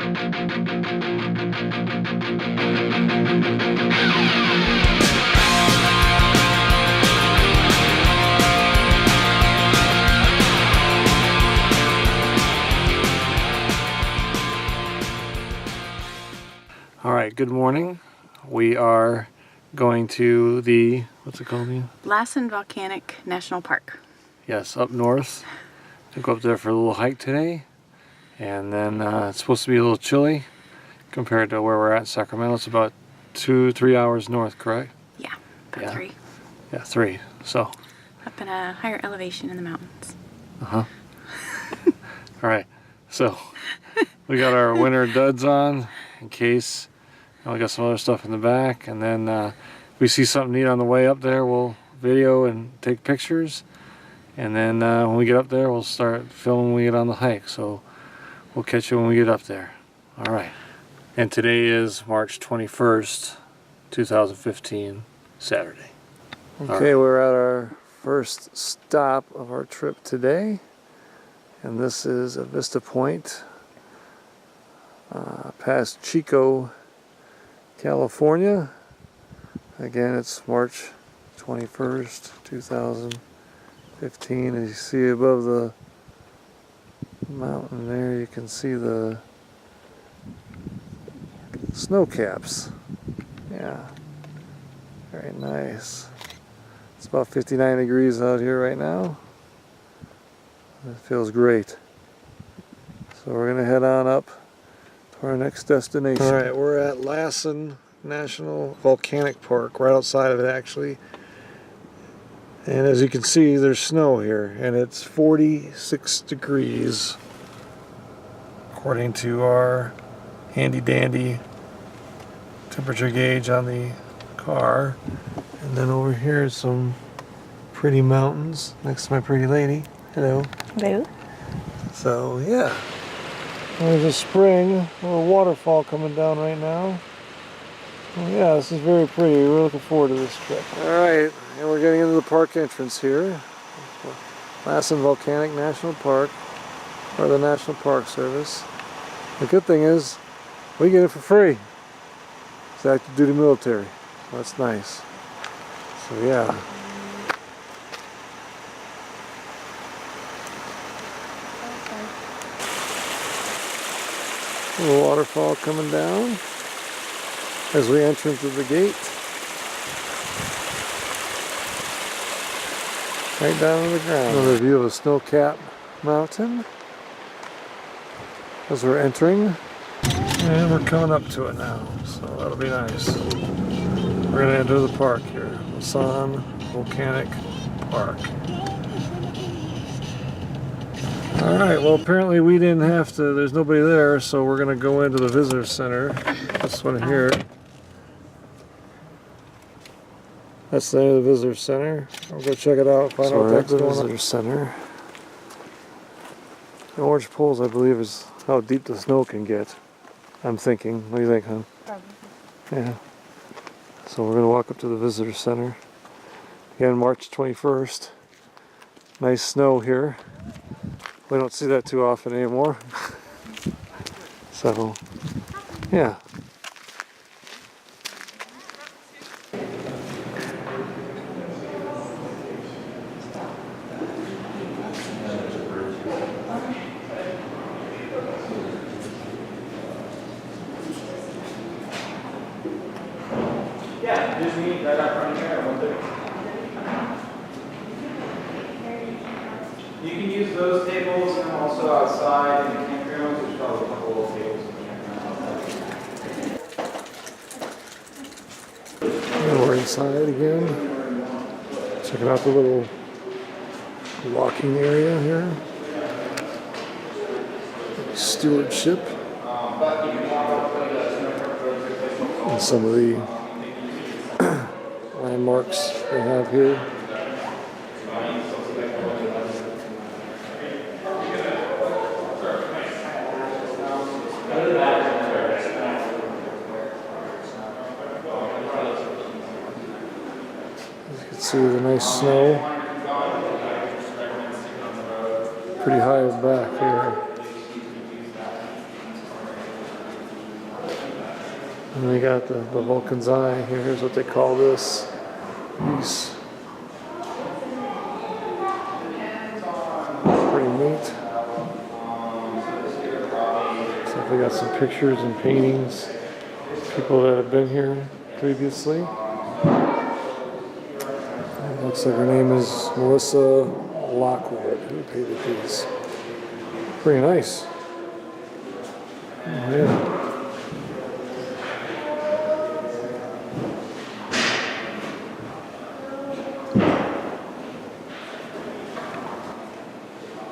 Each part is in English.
All right, good morning. We are going to the, what's it called again? Lassen Volcanic National Park. Yes, up north. We'll go up there for a little hike today. And then it's supposed to be a little chilly compared to where we're at in Sacramento. It's about 2-3 hours north, correct? Yeah, about 3. Yeah, 3. So. Up in a higher elevation in the mountains. Uh-huh. All right, so we got our winter duds on in case. And we got some other stuff in the back, and then if we see something neat on the way up there, we'll video and take pictures. And then when we get up there, we'll start filming when we get on the hike. So we'll catch you when we get up there. All right. And today is March 21st, 2015, Saturday. Okay, we're at our first stop of our trip today. And this is at Vista Point, past Chico, California. Again, it's March 21st, 2015. As you see above the mountain there, you can see the snow caps. Yeah, very nice. It's about 59 degrees out here right now. It feels great. So we're gonna head on up to our next destination. All right, we're at Lassen National Volcanic Park, right outside of it actually. And as you can see, there's snow here, and it's 46 degrees according to our handy dandy temperature gauge on the car. And then over here is some pretty mountains next to my pretty lady. Hello. Hello. So yeah, there's a spring, a little waterfall coming down right now. Well, yeah, this is very pretty. We're looking forward to this trip. Alright, and we're getting into the park entrance here. Lassen Volcanic National Park, or the National Park Service. The good thing is, we get it for free. It's active duty military. So that's nice. So yeah. A little waterfall coming down as we enter into the gate. Right down to the ground. Another view of a snow-capped mountain as we're entering. And we're coming up to it now, so that'll be nice. We're going to enter the park here, Lassen Volcanic Park. Alright, well apparently we didn't have to, there's nobody there, so we're going to go into the visitor center. This one here. That's the end of the visitor center. We'll go check it out, find out what's going on. Visitor center. The orange poles, I believe, is how deep the snow can get. I'm thinking. What do you think, hon? Probably. Yeah. So we're going to walk up to the visitor center. Again, March 21st. Nice snow here. We don't see that too often anymore. So, yeah. Yeah, just meet right up front here. You can use those tables and also outside in the campgrounds. There's probably a couple of tables in the campground. We're inside again. Checking out the little walking area here. Stewardship. And some of the landmarks they have here. As you can see, the nice snow. Pretty high back here. And we got the Vulcan's Eye. Here's what they call this piece. Pretty neat. So we got some pictures and paintings. People that have been here previously. It looks like her name is Melissa Lockwood, who painted these. Pretty nice. Oh, yeah.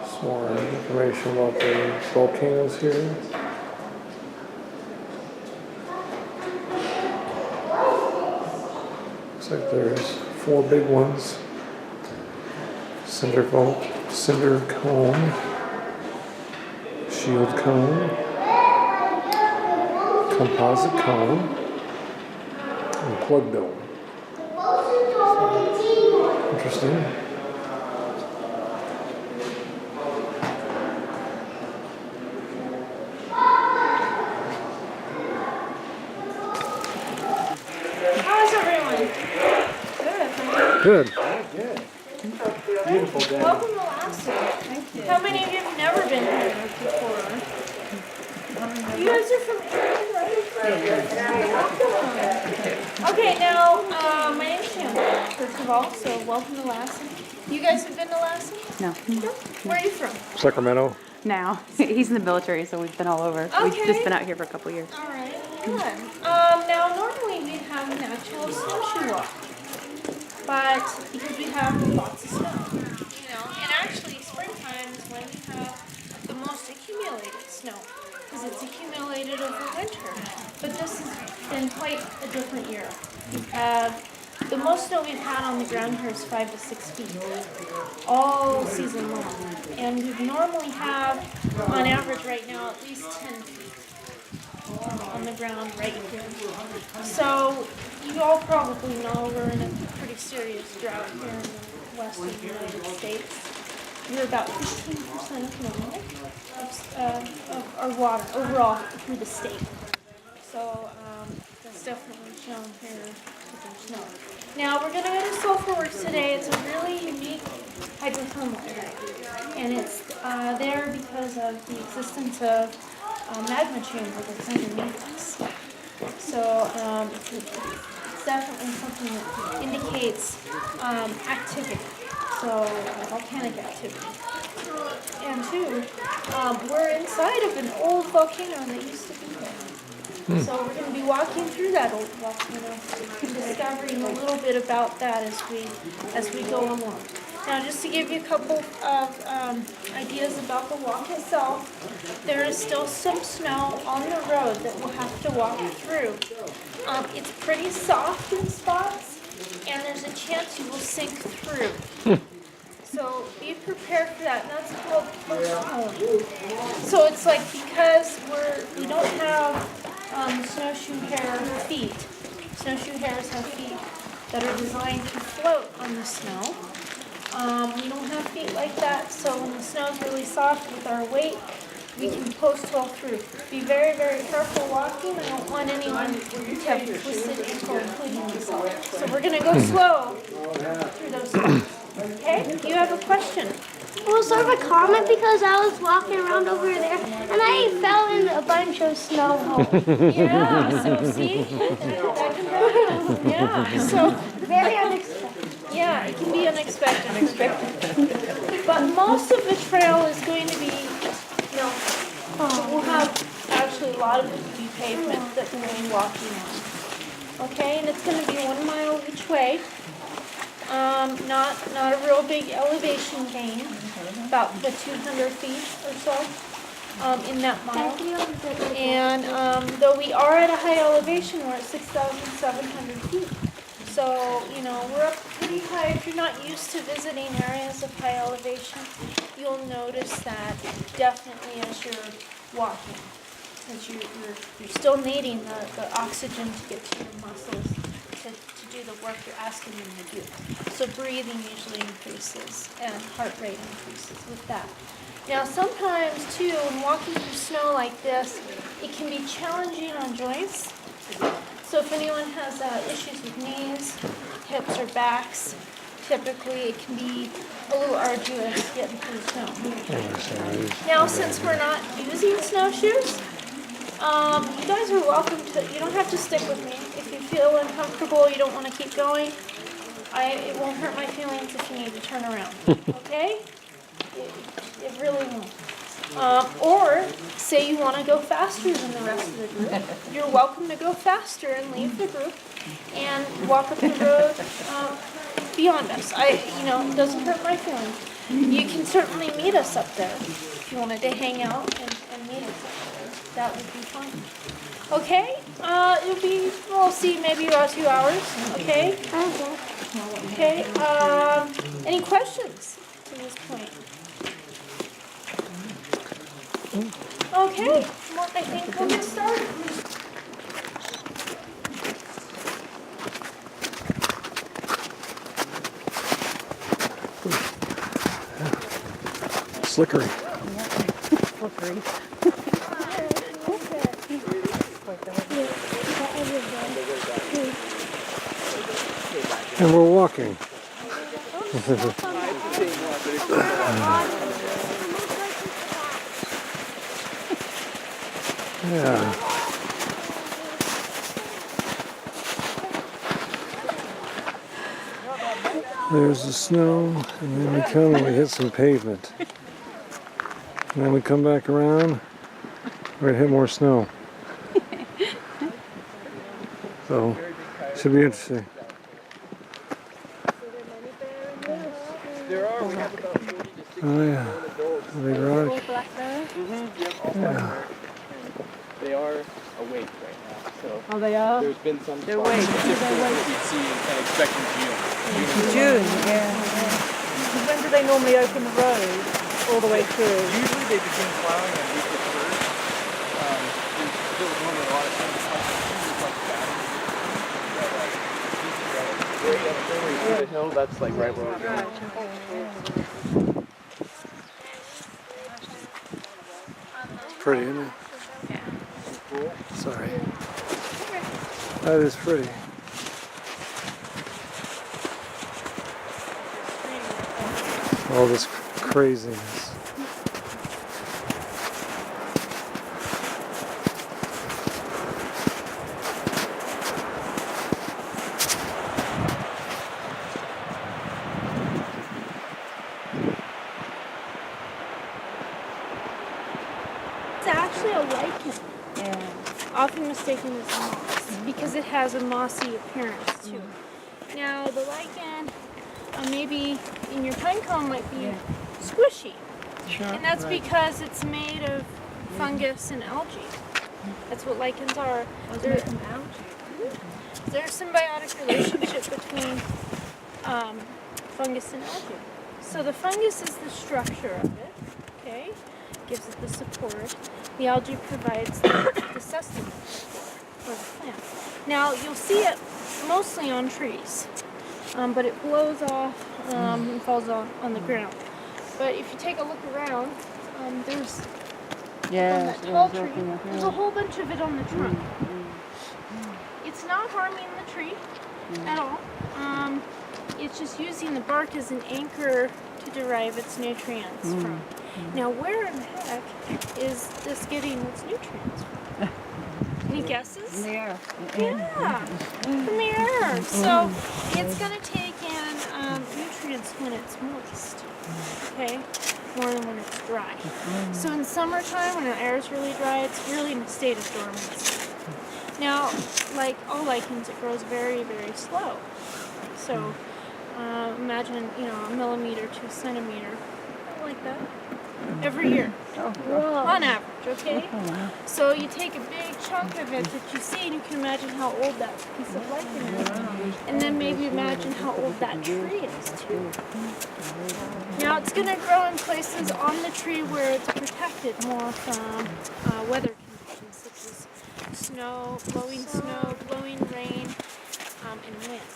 Some more information about the volcanoes here. Looks like there's 4 big ones. Cinder cone, shield cone, composite cone, and plug dome. Interesting. How's everyone? Good. Good. Beautiful day. Welcome to Lassen. Thank you. How many of you have never been here before? You guys are from Aaron, right? Okay, now, my name's Shannon, first of all, so welcome to Lassen. You guys have been to Lassen? No. Where are you from? Sacramento. Now. He's in the military, so we've been all over. We've Okay. just been out here for a couple years. All right, good. Now normally we'd have an actual snowshoe walk, but because we have lots of snow, and actually springtime is when we have the most accumulated snow, because it's accumulated over winter. But this has been quite a different year. We've had, the most snow we've had on the ground here is 5 to 6 feet, all season long. And we normally have, on average right now, at least 10 feet on the ground right here. So you all probably know we're in a pretty serious drought here in the western United States. We're about 15% of normal of our water overall through the state. So that's definitely shown here with our snow. Now we're going to go to Sulphurworks today. It's a really unique hydrothermal area. And it's there because of the existence of a magma chamber that's underneath us. So it's definitely something that indicates activity, so volcanic activity. And two, we're inside of an old volcano that used to be there. So we're going to be walking through that old volcano and discovering a little bit about that as we go along. Now, just to give you a couple of ideas about the walk itself, there is still some snow on the road that we'll have to walk through. It's pretty soft in spots, and there's a chance you will sink through. So be prepared for that. And that's called postponing. So it's like because we don't have snowshoe hare feet. Snowshoe hares have feet that are designed to float on the snow. We don't have feet like that, so when the snow is really soft with our weight, we can post well through. Be very, very careful walking. I don't want anyone to have a twisted ankle, including myself. So we're going to go slow through those spots. Okay? You have a question? Well, sort of a comment because I was walking around over there and I fell in a bunch of snow holes. Yeah, so see? That can happen. Yeah, so Very unexpected. yeah, it can be unexpected. But most of the trail is going to be, we'll have actually a lot of it to be pavement that we'll be walking on. Okay, and it's going to be 1 mile each way. Not a real big elevation gain, about the 200 feet or so in that mile. And though we are at a high elevation, we're at 6,700 feet. So, we're up pretty high. If you're not used to visiting areas of high elevation, you'll notice that definitely as you're walking, as you're still needing the oxygen to get to your muscles to do the work you're asking them to do. So breathing usually increases and heart rate increases with that. Now sometimes too, when walking through snow like this, it can be challenging on joints. So if anyone has issues with knees, hips, or backs, typically it can be a little arduous getting through the snow. Now, since we're not using snowshoes, you guys are welcome to, you don't have to stick with me. If you feel uncomfortable, you don't want to keep going, it won't hurt my feelings if you need to turn around, okay? It really won't. Or say you want to go faster than the rest of the group. You're welcome to go faster and leave the group and walk up the road beyond us. It doesn't hurt my feelings. You can certainly meet us up there if you wanted to hang out and meet us up there. That would be fine. Okay? It'll be, we'll see, maybe about 2 hours. Okay? Okay. Any questions to this point? Okay, well, I think we'll get started. Slickery. Slippery. And we're walking. Yeah. There's the snow, and then we come and we hit some pavement. And then we come back around, we're gonna hit more snow. So, should be interesting. Oh yeah, big rock. Yeah. They are awake right now, so Oh, they are? there's been some They're spots awake. different what you'd see and expect in June. June, yeah. When do they normally open the road all the way through? Usually they begin plowing on April 1st. There's still normally a lot of things like that. Way up there where you see the hill, that's like right where we're going. It's pretty, isn't it? Yeah. Sorry. That is pretty. All this craziness. It's actually a lichen, Yeah. often mistaken as moss, because it has a mossy appearance to it. Now, the lichen, maybe in your pine cone, might be squishy. Sure. And that's because it's made of fungus and algae. That's what lichens are. There's a symbiotic relationship between fungus and algae. So the fungus is the structure of it, okay? Gives it the support. The algae provides the sustenance for the plant. Now you'll see it mostly on trees, but it blows off and falls on the ground. But if you take a look around, there's on that tall tree, there's a whole bunch of it on the trunk. It's not harming the tree at all. It's just using the bark as an anchor to derive its nutrients from. Now, where in the heck is this getting its nutrients from? Any guesses? Yeah. Yeah, from the air. So it's going to take in nutrients when it's moist, okay, more than when it's dry. So in summertime, when the air is really dry, it's really in a state of dormancy. Now, like all lichens, it grows very, very slow. So imagine, a millimeter to a centimeter, like that, every year, on average, okay? So you take a big chunk of it that you see, and you can imagine how old that piece of lichen is, and then maybe imagine how old that tree is too. Now it's going to grow in places on the tree where it's protected more from weather conditions such as snow, blowing rain, and wind.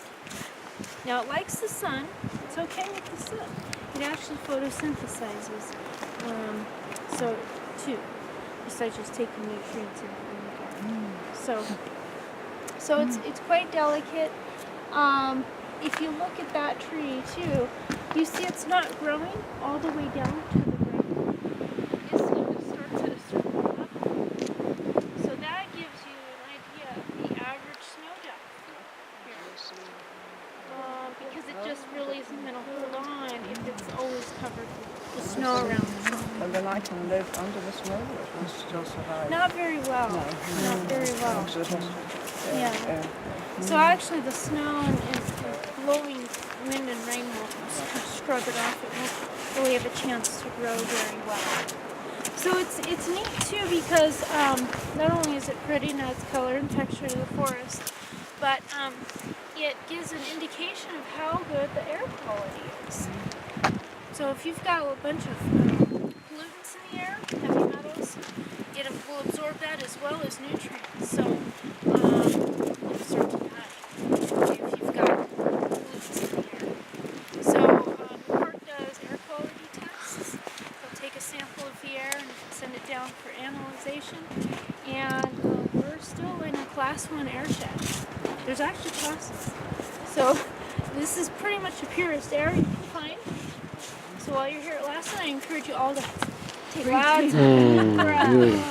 Now it likes the sun. It's okay with the sun. It actually photosynthesizes, besides just taking nutrients in the garden. So So it's quite delicate. If you look at that tree too, you see it's not growing all the way down to the ground. It starts at a certain level. So that gives you an idea of the average snow depth here. Because it just really isn't going to hold on if it's always covered with snow around the trunk. And then I can live under the snow and still survive. Not very well. No. Not very well. Yeah. So Mm. actually the snow and blowing wind and rain will scrub it off. It won't really have a chance to grow very well. So it's neat too because not only is it pretty and adds color and texture to the forest, but it gives an indication of how good the air quality is. So if you've got a bunch of pollutants in the air, heavy metals, it will absorb that as well as nutrients. So certain if you've got pollutants in the air. So the park does air quality tests. They'll take a sample of the air and send it down for analyzation. And we're still in a class 1 airshed. There's actually classes. So this is pretty much the purest air you can find. So while you're here at Lassen, I encourage you all to take lots of deep breaths.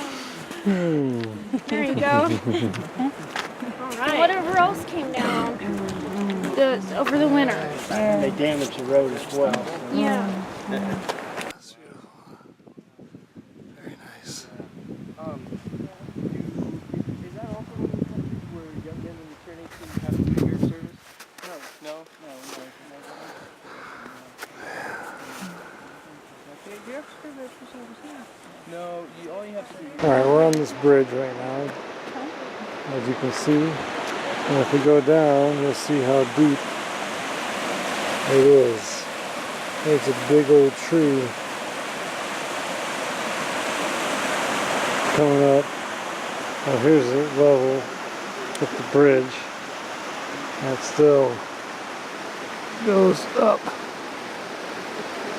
There you go. All right. Whatever else came down over the winter. They damage the road as well. Yeah. That's beautiful. Very nice. Is that also where young men in eternity have a bigger service? No. No, all you have to do. Alright, we're on this bridge right now, as you can see. And if we go down, you'll see how deep it is. It's a big old tree coming up. Now here's the level with the bridge. And it still goes up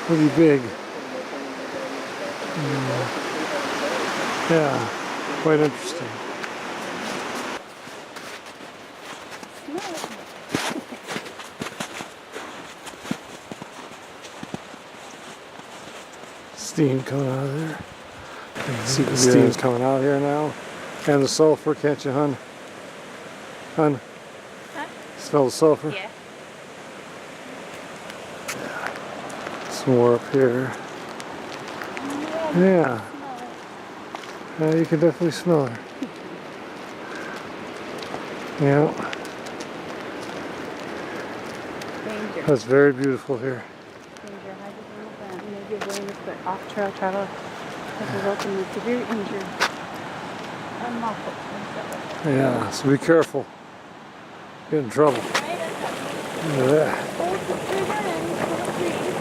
pretty big. Yeah, quite interesting. Steam coming out of there. You can see the steam's coming out here now. And the sulfur, can't you, hun? Hun? Huh? Smell the sulfur? Yeah. Some more up here. Yeah. Yeah, you can definitely smell her. Yeah. Danger. That's very beautiful here. Danger. Hide it in the van. Maybe avoid the off-trail travel has resulted in severe injury. Unlawful. Yeah, so be careful. Get in trouble. Look at that. Hold the trigger and pull the trees.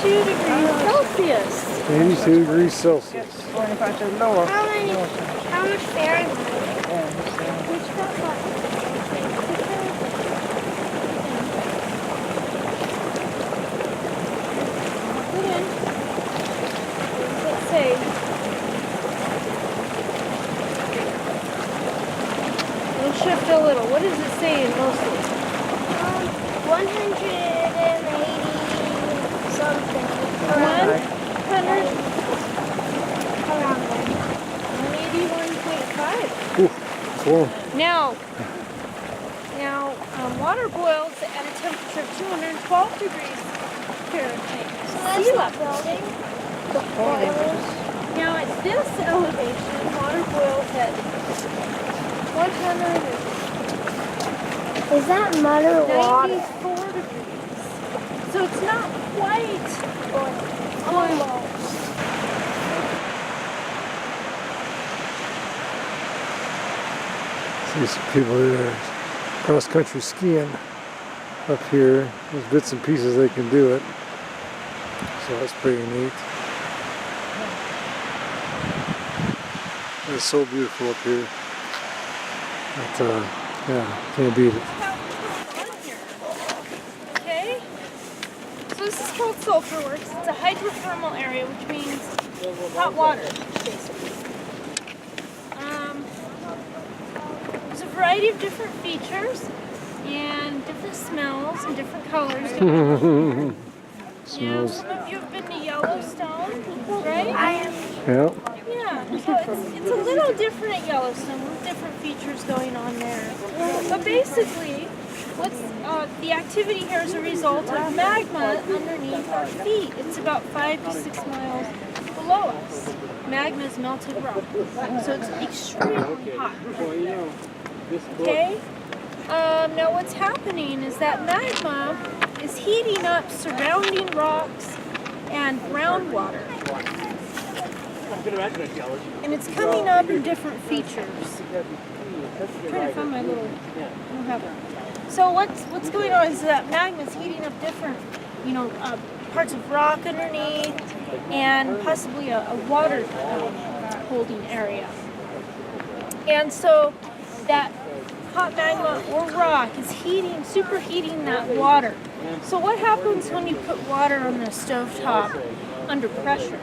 82 degrees Celsius. 82 degrees Celsius. 45 to lower. How much Fahrenheit? Which that button? Put in. What does it say? It'll shift a little. What does it say mostly? 180 something. 100. Around there. 181.5. Ooh, it's warm. Now, water boils at a temperature of 212 degrees Fahrenheit. So that's Sea the level. building. The boilers. Now at this elevation, water boils at 194 Is that mud or water? degrees. So it's not quite almost. See some people there cross-country skiing up here. There's bits and pieces they can do it. So that's pretty neat. It's so beautiful up here. But, yeah, can't beat it. Okay? So this is called sulfur works. It's a hydrothermal area, which means hot water, basically. variety of different features and different smells and different colors. Now, Smells. some of you have been to Yellowstone, right? Yeah. Yeah, so it's a little different at Yellowstone with different features going on there. But basically, what's the activity here is a result of magma underneath our feet. It's about 5 to 6 miles below us. Magma is melted rock, so it's extremely hot. Okay? Now what's happening is that magma is heating up surrounding rocks and groundwater. And it's coming up in different features. I'm trying to find my little, I don't have it. So what's going on is that magma is heating up different, parts of rock underneath and possibly a water holding area. And so that hot magma or rock is superheating that water. So what happens when you put water on the stovetop under pressure?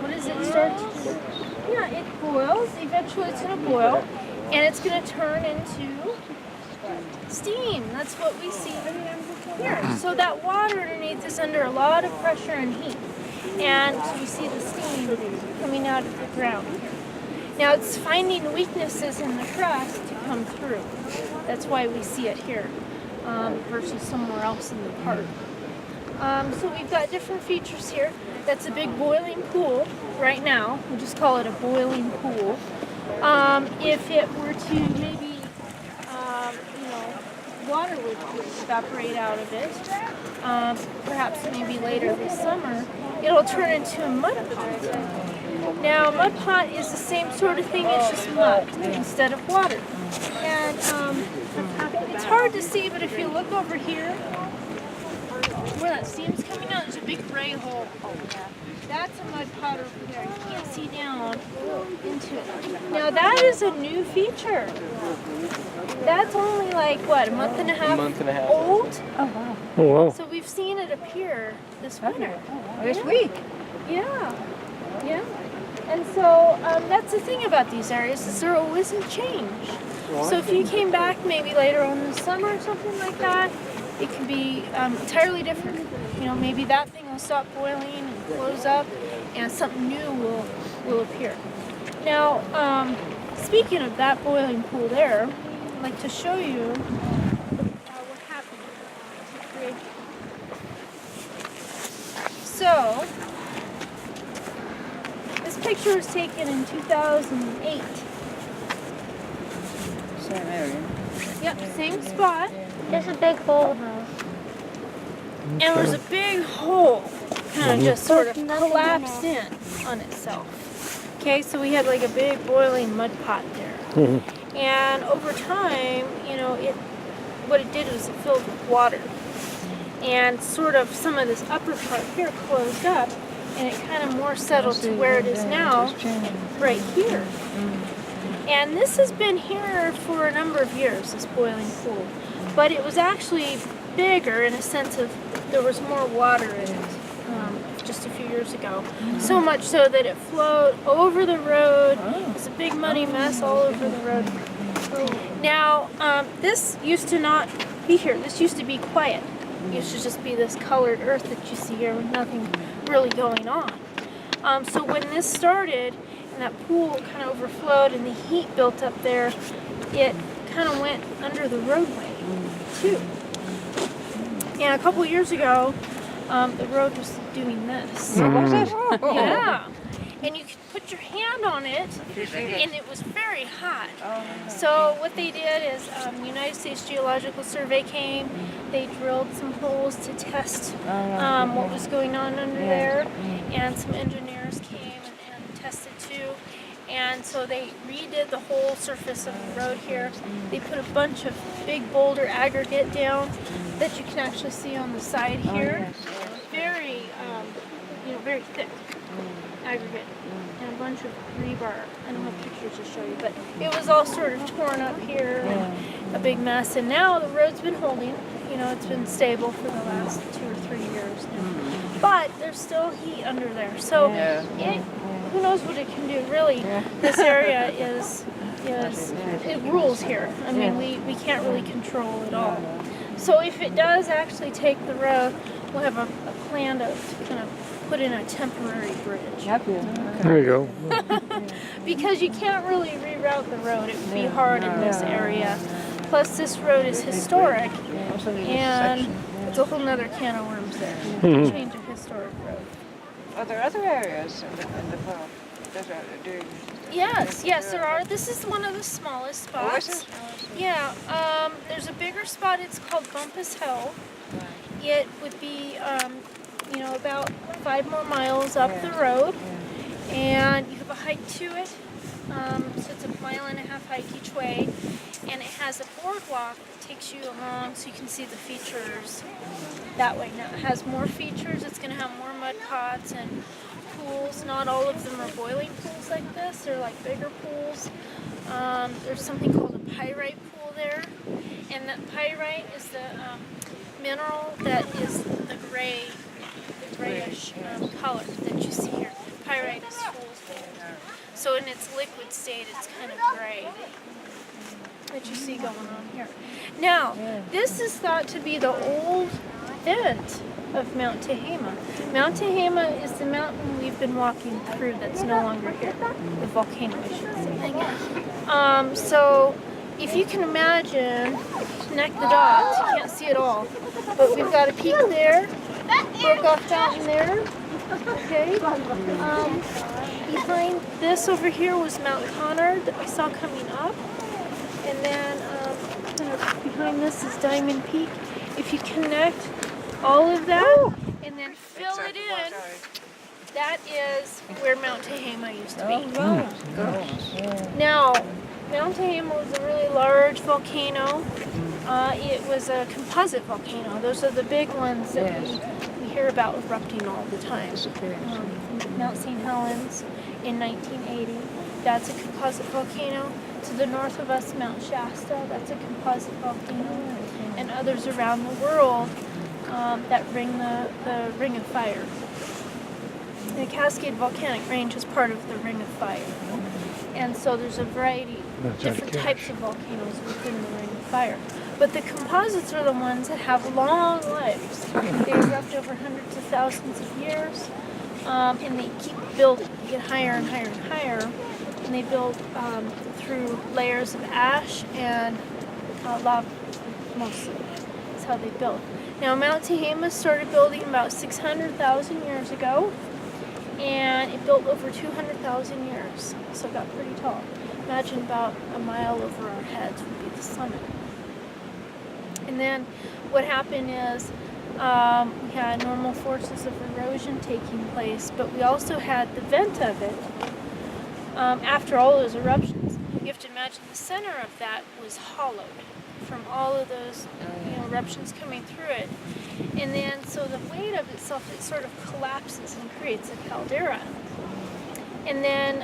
What does it start to do? Yeah, it boils. Eventually it's going to boil and it's going to turn into steam. That's what we see here. So that water underneath is under a lot of pressure and heat. And so we see the steam coming out of the ground here. Now it's finding weaknesses in the crust to come through. That's why we see it here versus somewhere else in the park. So we've got different features here. That's a big boiling pool right now. We just call it a boiling pool. If it were to maybe, water would evaporate out of it, perhaps maybe later this summer, it'll turn into a mud pot. Now, a mud pot is the same sort of thing, it's just mud instead of water. And it's hard to see, but if you look over here, where that steam's coming out, there's a big gray hole. That's a mud pot over there. You can't see down into it. Now that is a new feature. That's only like, what, a month and a half old? Oh, wow. Oh, wow. So we've seen it appear this winter. This week. Yeah. Yeah. And so that's the thing about these areas is they're always in change. So if you came back maybe later on in the summer or something like that, it can be entirely different. Maybe that thing will stop boiling and close up and something new will appear. Now, speaking of that boiling pool there, I'd like to show you what happened to create it. So, this picture was taken in 2008. Same area. Yep, same spot. There's a big hole though. And there was a big hole, kind of just sort of collapsed in on itself. Okay, so we had like a big boiling mud pot there. And over time, what it did was it filled with water. And sort of some of this upper part here closed up, and it kind of more settled to where it is now, right here. And this has been here for a number of years, this boiling pool. But it was actually bigger in a sense of there was more water in it just a few years ago. So much so that it flowed over the road. It was a big muddy mess all over the road. Now, this used to not be here. This used to be quiet. It used to just be this colored earth that you see here with nothing really going on. So when this started and that pool kind of overflowed and the heat built up there, it kind of went under the roadway too. And a couple years ago, the road was doing this. Was it? Yeah. And you could put your hand on it, and it was very hot. So what they did is the United States Geological Survey came. They drilled some holes to test what was going on under there. And some engineers came and tested too. And so they redid the whole surface of the road here. They put a bunch of big boulder aggregate down that you can actually see on the side here. Very, very thick aggregate. And a bunch of rebar. I don't have pictures to show you, but it was all sort of torn up here and a big mess. And now the road's been holding. It's been stable for the last 2 or 3 years now. But there's still heat under there. So who knows what it can do, really. This area is is it rules here. I mean, we can't really control it all. So if it does actually take the road, we'll have a plan to kind of put in a temporary bridge. There you go. Because you can't really reroute the road. It would be hard in this area. Plus, this road is historic, and it's a whole nother can of worms there. To change a historic road. Are there other areas in the park that are doing? Yes, there are. This is one of the smallest spots. Yeah, there's a bigger spot. It's called Bumpus Hill. It would be, about 5 more miles up the road, and you have a hike to it. So it's a 1.5 mile hike each way, and it has a boardwalk that takes you along so you can see the features that way. Now it has more features. It's going to have more mud pots and pools. Not all of them are boiling pools like this. They're like bigger pools. There's something called a pyrite pool there, and that pyrite is the mineral that is the grayish color that you see here. Pyrite is fool's gold. So in its liquid state, it's kind of gray that you see going on here. Now, this is thought to be the old vent of Mount Tehama. Mount Tehama is the mountain we've been walking through that's no longer here. The volcano, I should say. So if you can imagine, connect the dots, you can't see it all, but we've got a peak there, broke off down there, okay? Behind this over here was Mount Conard that we saw coming up, and then kind of behind this is Diamond Peak. If you connect all of that and then fill it in, that is where Mount Tehama used to be. Now, Mount Tehama was a really large volcano. It was a composite volcano. Those are the big ones that we hear about erupting all the time. Mount St. Helens in 1980, that's a composite volcano. To the north of us, Mount Shasta, that's a composite volcano. And others around the world that ring the Ring of Fire. The Cascade Volcanic Range is part of the Ring of Fire. And so there's a variety of different types of volcanoes within the Ring of Fire. But the composites are the ones that have long lives. They erupt over hundreds of thousands of years, and they keep building. They get higher and higher and higher, and they build through layers of ash and lava, mostly. That's how they build. Now, Mount Tehama started building about 600,000 years ago, and it built over 200,000 years, so it got pretty tall. Imagine about a mile over our heads would be the summit. And then what happened is we had normal forces of erosion taking place, but we also had the vent of it. After all those eruptions, you have to imagine the center of that was hollowed from all of those eruptions coming through it. And then, so the weight of itself, it sort of collapses and creates a caldera. And then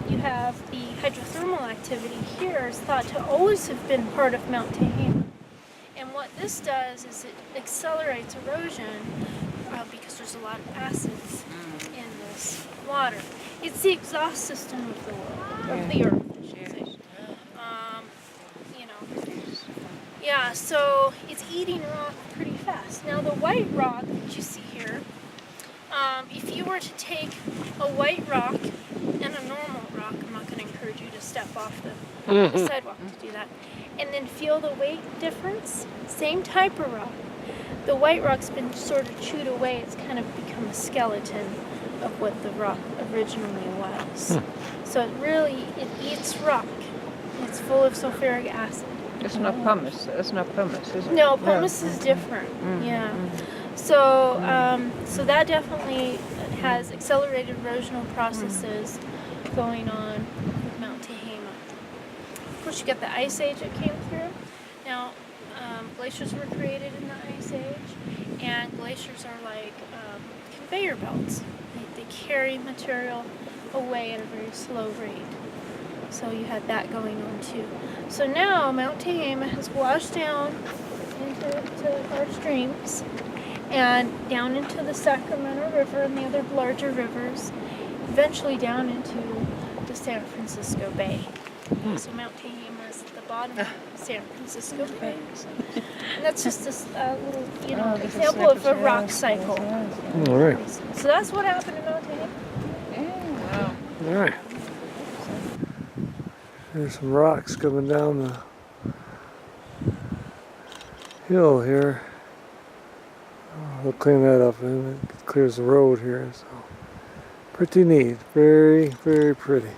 you have the hydrothermal activity here is thought to always have been part of Mount Tehama. And what this does is it accelerates erosion because there's a lot of acids in this water. It's the exhaust system of the world, of the earth, I should say. Yeah, so it's eating rock pretty fast. Now the white rock that you see here, if you were to take a white rock and a normal rock, I'm not going to encourage you to step off the sidewalk to do that, and then feel the weight difference, same type of rock. The white rock's been sort of chewed away. It's kind of become a skeleton of what the rock originally was. So it eats rock. It's full of sulfuric acid. It's not pumice. It's not pumice, is it? No, pumice is different. Yeah. So, so that definitely has accelerated erosional processes going on with Mount Tehama. Of course, you got the ice age that came through. Now, glaciers were created in the ice age, and glaciers are like conveyor belts. They carry material away at a very slow rate. So you had that going on too. So now Mount Tehama has washed down into our streams and down into the Sacramento River and the other larger rivers, eventually down into the San Francisco Bay. So Mount Tame is the bottom of San Francisco Bay. And that's just this little, example of a rock cycle. All right. So that's what happened in Mount Tame. All right. There's some rocks coming down the hill here. We'll clean that up and it clears the road here. So pretty neat. Very, very pretty.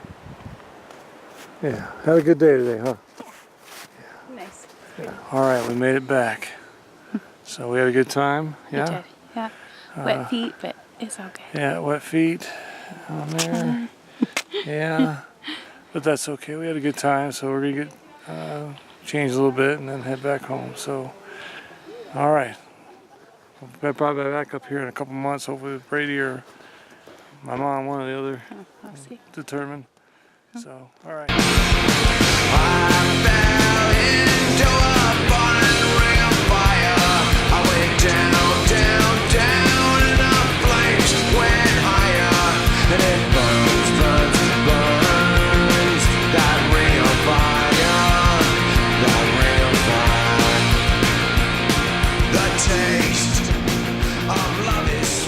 Yeah. Had a good day today, huh? Nice. Yeah. All right, we made it back. So we had a good time. We Yeah. did. Yeah. Wet feet, but it's okay. Yeah, wet feet on there. Yeah, but that's okay. We had a good time, so we're gonna get changed a little bit and then head back home. So, all right, we'll probably be back up here in a couple months. Hopefully, with Brady or my mom, one or the other, I'll see. determined. So, all right. Taste of love is